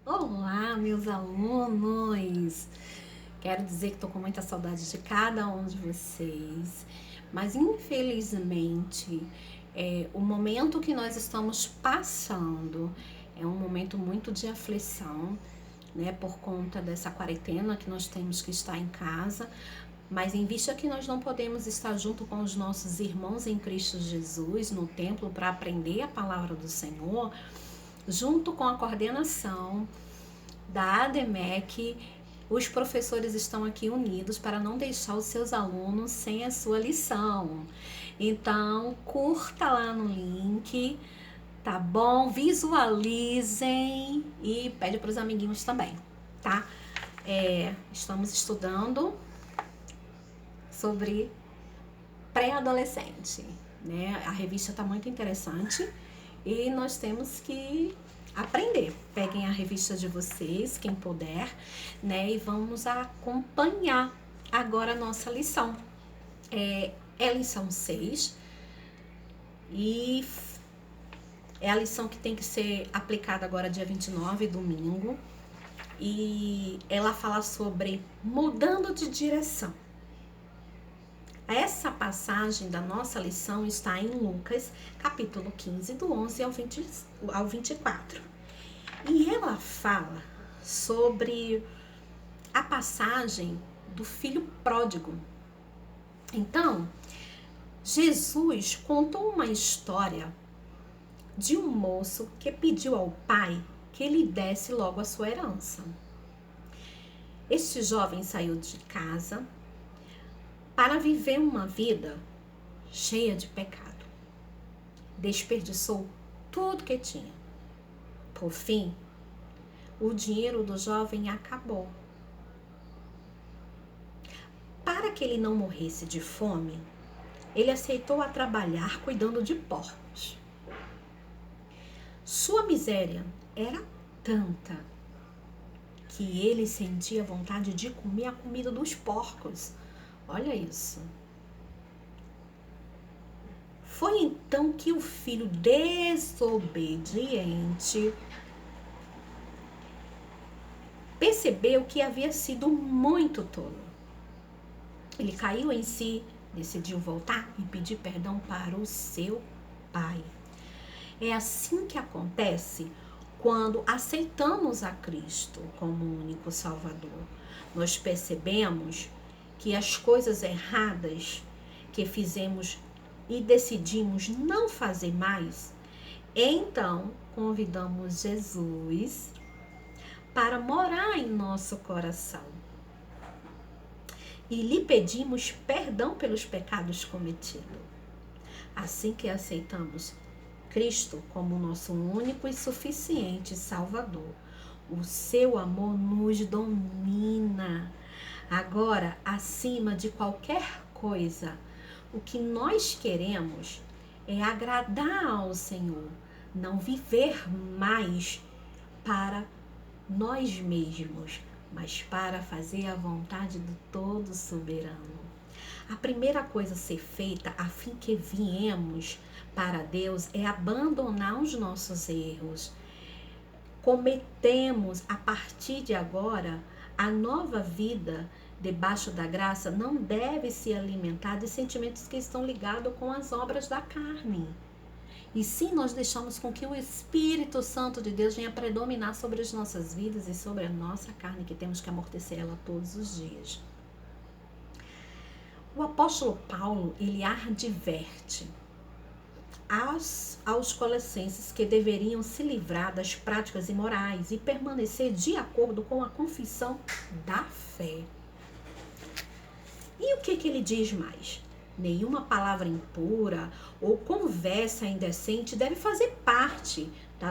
Olá, meus alunos! Quero dizer que estou com muita saudade de cada um de vocês, mas infelizmente o momento que nós estamos passando é um momento muito de aflição, né? Por conta dessa quarentena que nós temos que estar em casa, mas em vista que nós não podemos estar junto com os nossos irmãos em Cristo Jesus no templo para aprender a palavra do Senhor, junto com a coordenação da ADMEC, os professores estão aqui unidos para não deixar os seus alunos sem a sua lição. Então, curta lá no link, tá bom? Visualizem e pede para os amiguinhos também, tá? Estamos estudando sobre pré-adolescente, né? A revista está muito interessante e nós temos que aprender. Peguem a revista de vocês, quem puder, né? E vamos acompanhar agora a nossa lição. É a lição 6 e é a lição que tem que ser aplicada agora dia 29, domingo. E ela fala sobre mudando de direção. Essa passagem da nossa lição está em Lucas, capítulo 15, do 11 ao 24. E ela fala sobre a passagem do filho pródigo. Então, Jesus contou uma história de um moço que pediu ao pai que lhe desse logo a sua herança. Este jovem saiu de casa para viver uma vida cheia de pecado. Desperdiçou tudo que tinha. Por fim, o dinheiro do jovem acabou. Para que ele não morresse de fome, ele aceitou a trabalhar cuidando de porcos. Sua miséria era tanta que ele sentia vontade de comer a comida dos porcos. Olha isso. Foi então que o filho desobediente percebeu que havia sido muito tolo. Ele caiu em si, decidiu voltar e pedir perdão para o seu pai. É assim que acontece quando aceitamos a Cristo como o único Salvador. Nós percebemos que as coisas erradas que fizemos e decidimos não fazer mais, então convidamos Jesus para morar em nosso coração e lhe pedimos perdão pelos pecados cometidos. Assim que aceitamos Cristo como nosso único e suficiente Salvador, o seu amor nos domina. Agora, acima de qualquer coisa, o que nós queremos é agradar ao Senhor, não viver mais para nós mesmos, mas para fazer a vontade do Todo Soberano. A primeira coisa a ser feita a fim que viemos para Deus é abandonar os nossos erros. Cometemos a partir de agora a nova vida debaixo da graça não deve se alimentar de sentimentos que estão ligados com as obras da carne. E sim, nós deixamos com que o Espírito Santo de Deus venha predominar sobre as nossas vidas e sobre a nossa carne, que temos que amortecer ela todos os dias. O apóstolo Paulo, ele adverte aos Colossenses que deveriam se livrar das práticas imorais e permanecer de acordo com a confissão da fé. E o que ele diz mais? Nenhuma palavra impura ou conversa indecente deve fazer parte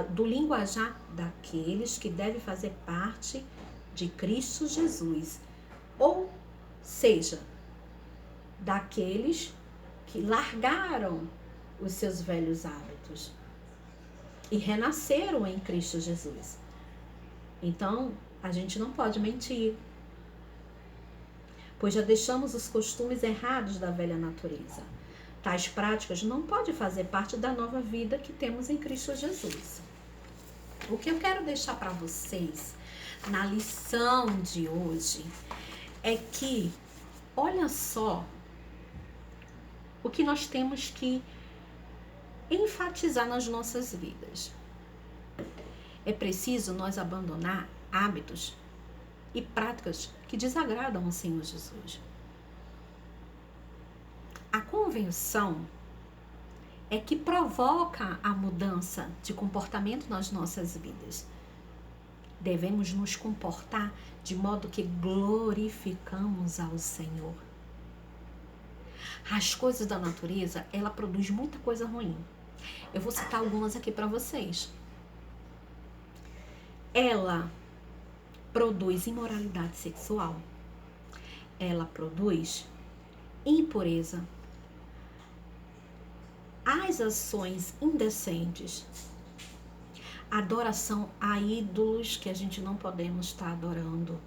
do linguajar daqueles que devem fazer parte de Cristo Jesus. Ou seja, daqueles que largaram os seus velhos hábitos e renasceram em Cristo Jesus. Então, a gente não pode mentir, pois já deixamos os costumes errados da velha natureza. Tais práticas não podem fazer parte da nova vida que temos em Cristo Jesus. O que eu quero deixar para vocês na lição de hoje é que, olha só, o que nós temos que enfatizar nas nossas vidas. É preciso nós abandonar hábitos e práticas que desagradam ao Senhor Jesus. A convenção é que provoca a mudança de comportamento nas nossas vidas. Devemos nos comportar de modo que glorificamos ao Senhor. As coisas da natureza, ela produz muita coisa ruim. Eu vou citar algumas aqui para vocês. Ela produz imoralidade sexual. Ela produz impureza. As ações indecentes. Adoração a ídolos que a gente não podemos estar adorando.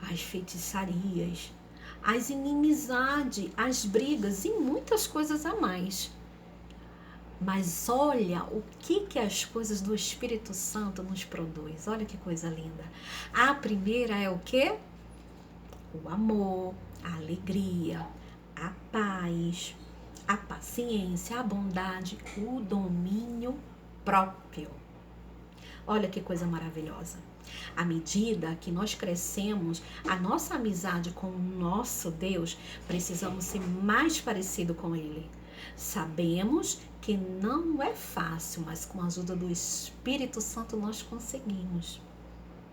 As feitiçarias. As inimizades, as brigas e muitas coisas a mais. Mas olha o que as coisas do Espírito Santo nos produz. Olha que coisa linda. A primeira é o quê? O amor, a alegria, a paz, a paciência, a bondade, o domínio próprio. Olha que coisa maravilhosa. À medida que nós crescemos, a nossa amizade com o nosso Deus, precisamos ser mais parecido com Ele. Sabemos que não é fácil, mas com a ajuda do Espírito Santo nós conseguimos.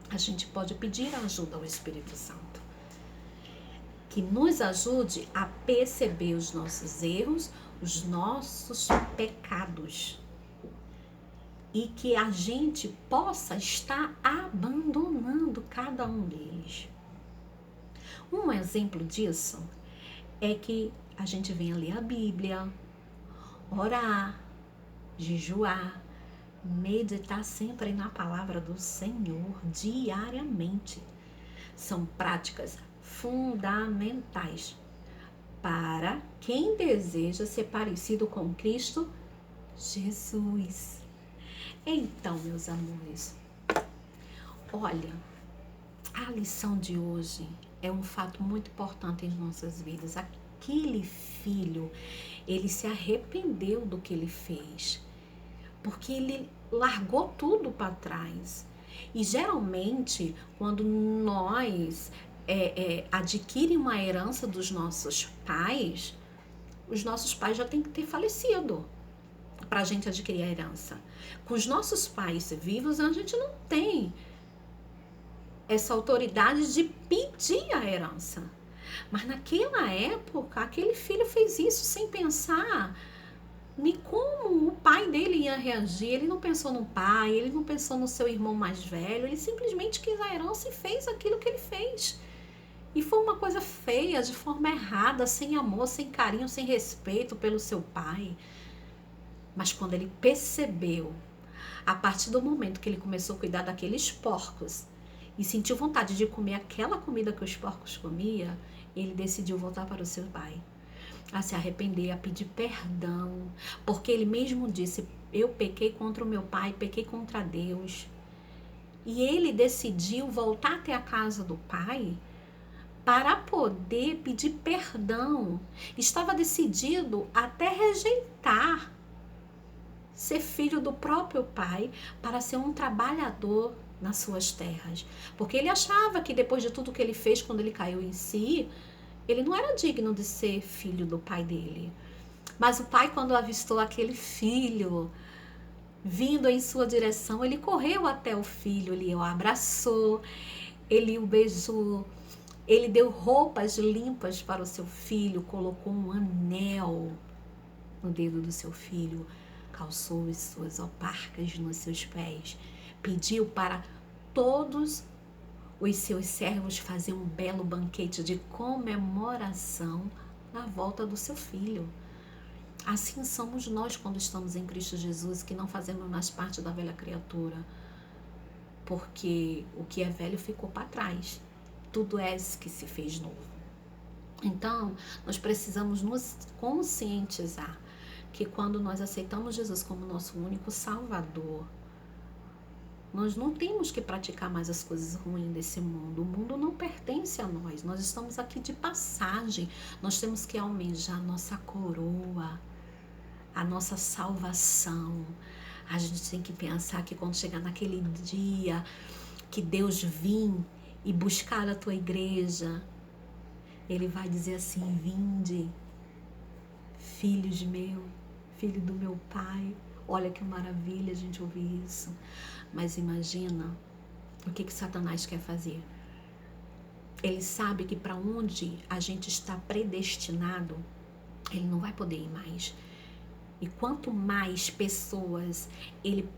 A gente pode pedir ajuda ao Espírito Santo, que nos ajude a perceber os nossos erros, os nossos pecados, e que a gente possa estar abandonando cada um deles. Um exemplo disso é que a gente venha ler a Bíblia, orar, jejuar, meditar sempre na palavra do Senhor diariamente. São práticas fundamentais para quem deseja ser parecido com Cristo Jesus. Então, meus amores, olha, a lição de hoje é um fato muito importante em nossas vidas. Aquele filho, ele se arrependeu do que ele fez, porque ele largou tudo para trás. E geralmente, quando nós adquirimos uma herança dos nossos pais, os nossos pais já têm que ter falecido para a gente adquirir a herança. Com os nossos pais vivos, a gente não tem essa autoridade de pedir a herança. Mas naquela época, aquele filho fez isso sem pensar em como o pai dele ia reagir. Ele não pensou no pai, ele não pensou no seu irmão mais velho, ele simplesmente quis a herança e fez aquilo que ele fez. E foi uma coisa feia, de forma errada, sem amor, sem carinho, sem respeito pelo seu pai. Mas quando ele percebeu, a partir do momento que ele começou a cuidar daqueles porcos e sentiu vontade de comer aquela comida que os porcos comiam, ele decidiu voltar para o seu pai, a se arrepender, a pedir perdão, porque ele mesmo disse: eu pequei contra o meu pai, pequei contra Deus. E ele decidiu voltar até a casa do pai para poder pedir perdão. Estava decidido até rejeitar ser filho do próprio pai para ser um trabalhador nas suas terras. Porque ele achava que depois de tudo que ele fez, quando ele caiu em si, ele não era digno de ser filho do pai dele. Mas o pai, quando avistou aquele filho vindo em sua direção, ele correu até o filho, ele o abraçou, ele o beijou, ele deu roupas limpas para o seu filho, colocou um anel no dedo do seu filho, calçou as suas alparcas nos seus pés, pediu para todos os seus servos fazer um belo banquete de comemoração na volta do seu filho. Assim somos nós quando estamos em Cristo Jesus, que não fazemos mais parte da velha criatura, porque o que é velho ficou para trás, tudo é que se fez novo. Então, nós precisamos nos conscientizar que quando nós aceitamos Jesus como nosso único Salvador, Nós não temos que praticar mais as coisas ruins desse mundo. O mundo não pertence a nós. Nós estamos aqui de passagem. Nós temos que almejar a nossa coroa, a nossa salvação. A gente tem que pensar que quando chegar naquele dia que Deus vir e buscar a tua igreja, Ele vai dizer assim: vinde, filhos meu, filho do meu Pai. Olha que maravilha a gente ouvir isso. Mas imagina o que Satanás quer fazer. Ele sabe que para onde a gente está predestinado, ele não vai poder ir mais. E quanto mais pessoas ele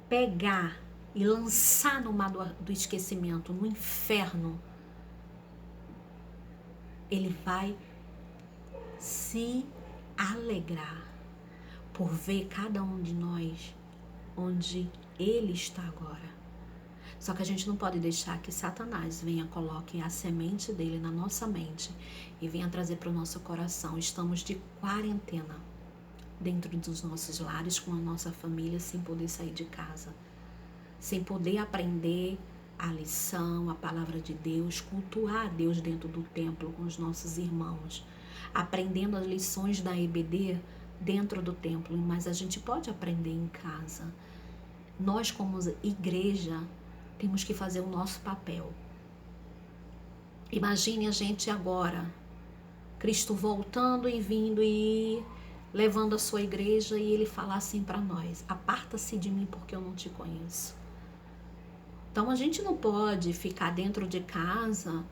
pegar e lançar no mar do esquecimento, no inferno, ele vai se alegrar por ver cada um de nós onde ele está agora. Só que a gente não pode deixar que Satanás venha, coloque a semente dele na nossa mente e venha trazer para o nosso coração. Estamos de quarentena dentro dos nossos lares, com a nossa família, sem poder sair de casa, sem poder aprender a lição, a palavra de Deus, cultuar a Deus dentro do templo com os nossos irmãos, aprendendo as lições da EBD dentro do templo, mas a gente pode aprender em casa. Nós, como igreja, temos que fazer o nosso papel. Imagine a gente agora, Cristo voltando e vindo e levando a sua igreja, e ele falar assim para nós: aparta-se de mim porque eu não te conheço. Então a gente não pode ficar dentro de casa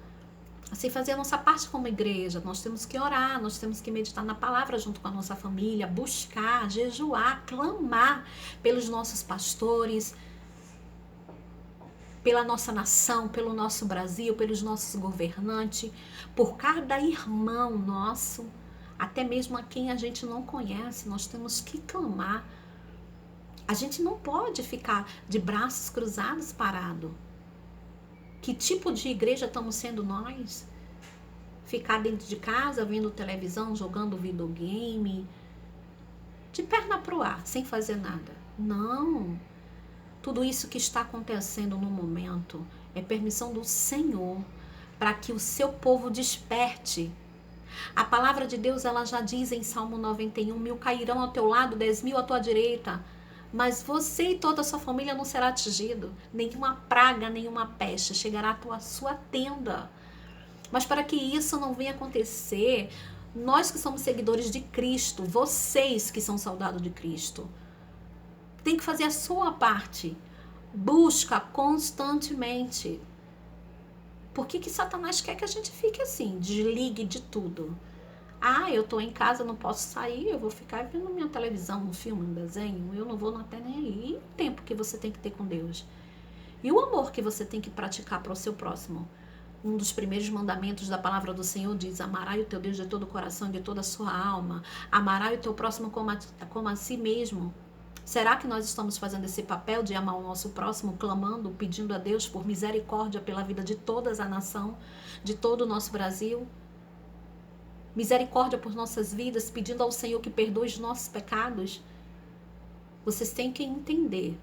sem fazer a nossa parte como igreja. Nós temos que orar, nós temos que meditar na palavra junto com a nossa família, buscar, jejuar, clamar pelos nossos pastores, pela nossa nação, pelo nosso Brasil, pelos nossos governantes, por cada irmão nosso, até mesmo a quem a gente não conhece. Nós temos que clamar. A gente não pode ficar de braços cruzados parado. Que tipo de igreja estamos sendo nós? Ficar dentro de casa, vendo televisão, jogando videogame, de perna pro ar, sem fazer nada. Não. Tudo isso que está acontecendo no momento é permissão do Senhor para que o seu povo desperte. A palavra de Deus, ela já diz em Salmo 91, 1000 cairão ao teu lado, 10.000 à tua direita, mas você e toda a sua família não será atingido. Nenhuma praga, nenhuma peste chegará à sua tenda. Mas para que isso não venha acontecer, nós que somos seguidores de Cristo, vocês que são soldados de Cristo, tem que fazer a sua parte. Busca constantemente. Por que Satanás quer que a gente fique assim? Desligue de tudo. Ah, eu tô em casa, não posso sair, eu vou ficar vendo minha televisão, um filme, um desenho, eu não vou até nem aí. E o tempo que você tem que ter com Deus? E o amor que você tem que praticar para o seu próximo? Um dos primeiros mandamentos da palavra do Senhor diz: amarás o teu Deus de todo o coração e de toda a sua alma. Amarás o teu próximo como a si mesmo. Será que nós estamos fazendo esse papel de amar o nosso próximo, clamando, pedindo a Deus por misericórdia pela vida de toda a nação, de todo o nosso Brasil? Misericórdia por nossas vidas, pedindo ao Senhor que perdoe os nossos pecados? Vocês têm que entender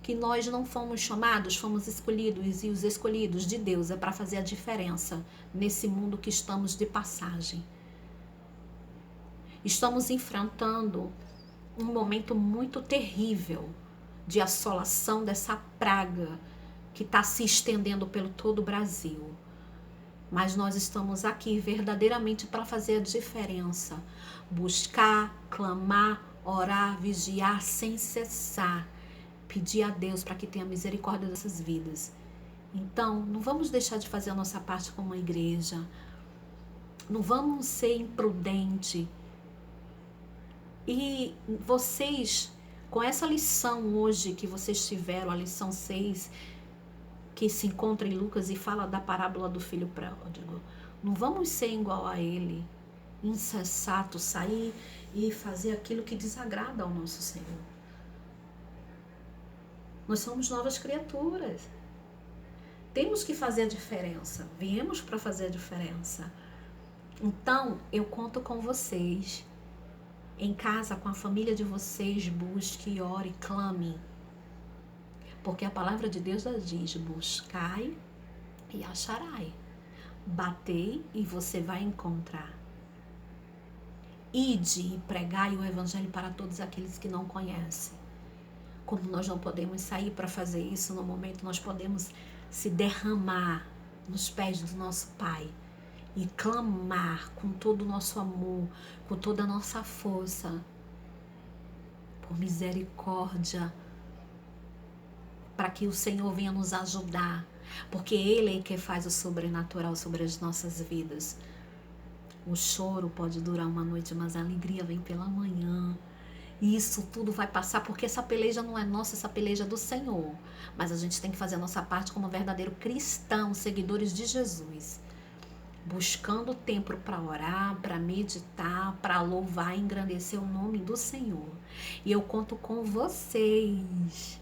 que nós não fomos chamados, fomos escolhidos, e os escolhidos de Deus é para fazer a diferença nesse mundo que estamos de passagem. Estamos enfrentando um momento muito terrível de assolação dessa praga que está se estendendo pelo todo o Brasil. Mas nós estamos aqui verdadeiramente para fazer a diferença. Buscar, clamar, orar, vigiar sem cessar. Pedir a Deus para que tenha misericórdia dessas vidas. Então, não vamos deixar de fazer a nossa parte como igreja. Não vamos ser imprudentes. E vocês, com essa lição hoje que vocês tiveram, a lição 6, que se encontra em Lucas e fala da parábola do filho pródigo, não vamos ser igual a ele, insensato, sair e fazer aquilo que desagrada ao nosso Senhor. Nós somos novas criaturas. Temos que fazer a diferença. Viemos para fazer a diferença. Então, eu conto com vocês. Em casa, com a família de vocês, busque, ore, clame. Porque a palavra de Deus já diz: buscai e acharai. Batei e você vai encontrar. Ide e pregai o evangelho para todos aqueles que não conhecem. Quando nós não podemos sair para fazer isso, no momento nós podemos se derramar nos pés do nosso Pai e clamar com todo o nosso amor, com toda a nossa força, por misericórdia, para que o Senhor venha nos ajudar, porque Ele é que faz o sobrenatural sobre as nossas vidas. O choro pode durar uma noite, mas a alegria vem pela manhã. E isso tudo vai passar, porque essa peleja não é nossa, essa peleja é do Senhor. Mas a gente tem que fazer a nossa parte como verdadeiro cristão, seguidores de Jesus. Buscando tempo para orar, para meditar, para louvar e engrandecer o nome do Senhor. E eu conto com vocês.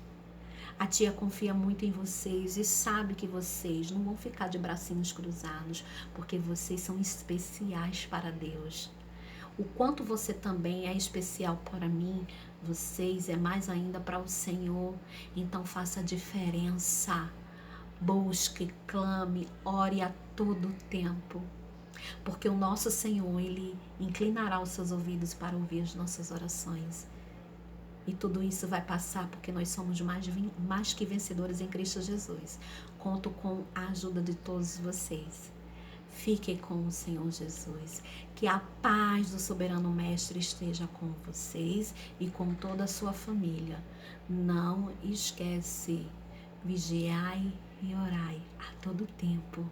A tia confia muito em vocês e sabe que vocês não vão ficar de bracinhos cruzados, porque vocês são especiais para Deus. O quanto você também é especial para mim, vocês é mais ainda para o Senhor. Então faça a diferença. Busque, clame, ore a todo tempo. Porque o nosso Senhor, Ele inclinará os seus ouvidos para ouvir as nossas orações. E tudo isso vai passar porque nós somos mais que vencedores em Cristo Jesus. Conto com a ajuda de todos vocês. Fiquem com o Senhor Jesus. Que a paz do soberano Mestre esteja com vocês e com toda a sua família. Não esquece, vigiai e orai a todo tempo.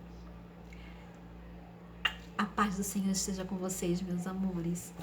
A paz do Senhor esteja com vocês, meus amores.